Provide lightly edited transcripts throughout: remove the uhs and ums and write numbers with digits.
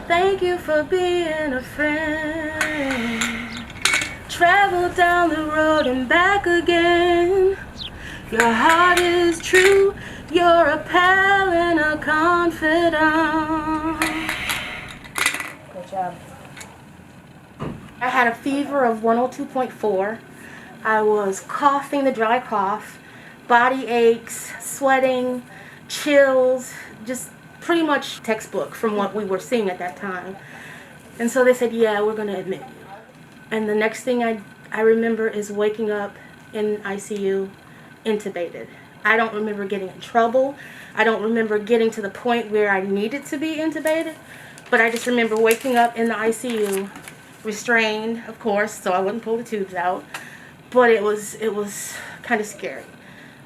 Thank you for being a friend. Travel down the road and back again. Your heart is true. You're a pal and a confidant. Good job. I had a fever of 102.4. I was coughing the dry cough, body aches, sweating, chills, just pretty much textbook from what we were seeing at that time. And so they said, yeah, we're going to admit you. And the next thing I remember is waking up in ICU, intubated. I don't remember getting in trouble. I don't remember getting to the point where I needed to be intubated. But I just remember waking up in the ICU, restrained, of course, so I wouldn't pull the tubes out. But it was kind of scary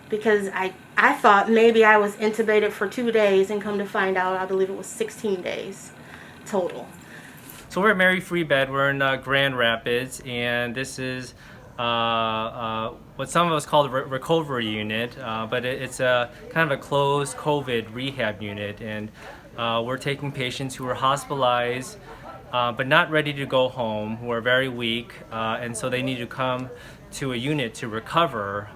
because I thought maybe I was intubated for 2 days, and come to find out, I believe it was 16 days total. So we're at Mary Free Bed. We're in Grand Rapids, and this is what some of us call the recovery unit, but it's a kind of a closed COVID rehab unit, and we're taking patients who are hospitalized but not ready to go home, who are very weak, and so they need to come to a unit to recover.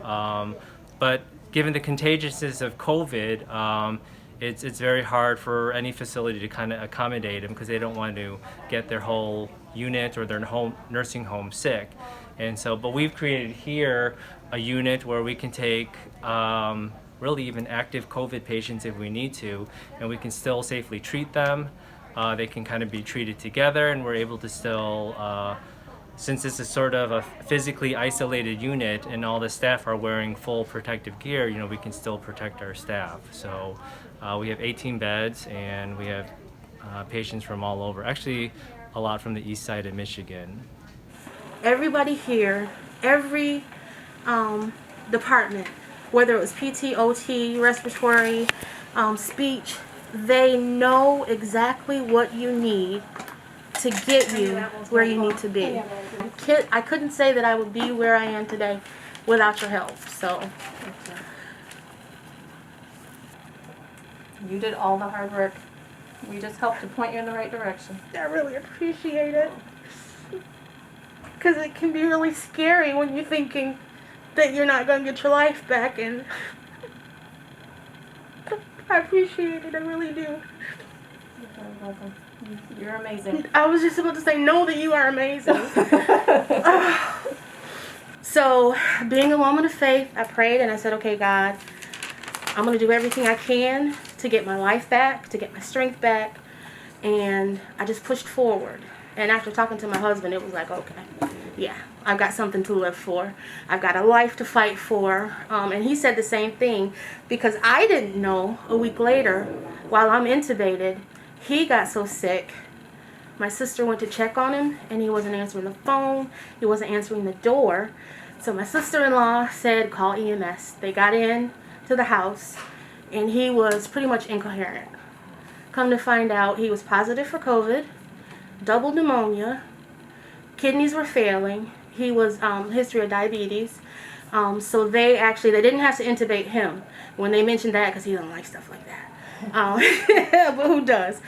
But given the contagiousness of COVID, it's very hard for any facility to kind of accommodate them because they don't want to get their whole unit or their home nursing home sick. And so, but we've created here a unit where we can take really even active COVID patients if we need to, and we can still safely treat them. They can kind of be treated together, and we're able to still, since this is sort of a physically isolated unit and all the staff are wearing full protective gear, you know, we can still protect our staff. So we have 18 beds, and we have patients from all over, actually a lot from the east side of Michigan. Everybody here, every department, whether it was PT, OT, respiratory, speech, they know exactly what you need to get you where you need to be. I couldn't say that I would be where I am today without your help. So you did all the hard work. We just helped to point you in the right direction. I really appreciate it, because it can be really scary when you're thinking that you're not going to get your life back, and I appreciate it, I really do. You're very welcome. You're amazing. I was just about to say, know that you are amazing. So, being a woman of faith, I prayed and I said, okay, God, I'm going to do everything I can to get my life back, to get my strength back. And I just pushed forward. And after talking to my husband, it was like, okay, yeah, I've got something to live for. I've got a life to fight for. And he said the same thing, because I didn't know a week later, while I'm intubated, he got so sick. My sister went to check on him, and he wasn't answering the phone. He wasn't answering the door. So my sister-in-law said, call EMS. They got in to the house, and he was pretty much incoherent. Come to find out, he was positive for COVID, double pneumonia, kidneys were failing. He was history of diabetes. So they didn't have to intubate him when they mentioned that, because he doesn't like stuff like that. But who does?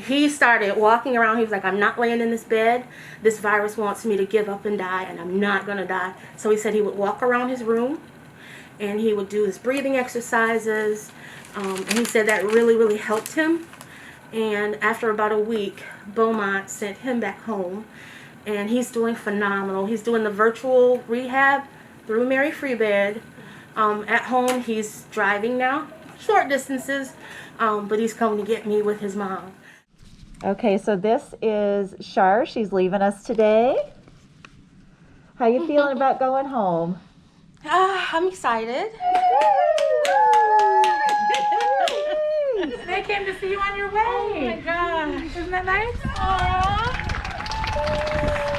He started walking around. He was like, I'm not laying in this bed. This virus wants me to give up and die, and I'm not going to die. So he said he would walk around his room, and he would do his breathing exercises. And he said that really, really helped him. And after about a week, Beaumont sent him back home, and he's doing phenomenal. He's doing the virtual rehab through Mary Free Bed. At home, he's driving now, short distances, but he's coming to get me with his mom. Okay, so this is Shar. She's leaving us today. How you feeling about going home? I'm excited. They came to see you on your way. Oh my gosh. Isn't that nice? Aww.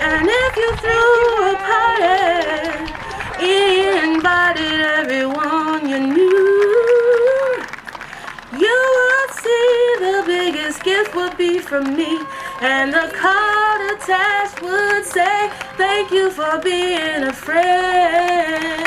And if you threw a party, invited everyone you knew, you would see the biggest gift would be from me, and the card attached would say, thank you for being a friend.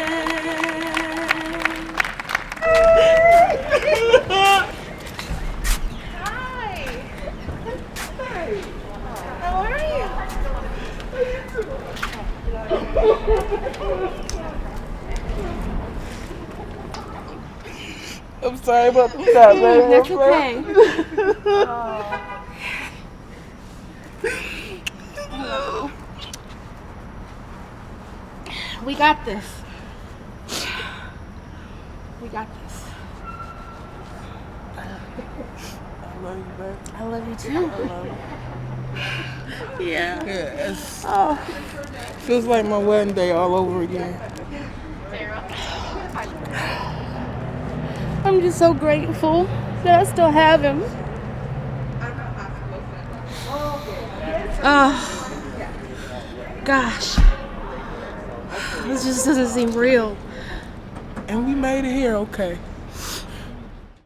Sorry about that, baby. That's okay. We got this. We got this. I love you, baby. I love you too. Yeah. Yeah, it Oh, feels like my wedding day all over again. I'm just so grateful that I still have him. Oh, gosh. This just doesn't seem real. And we made it here, okay.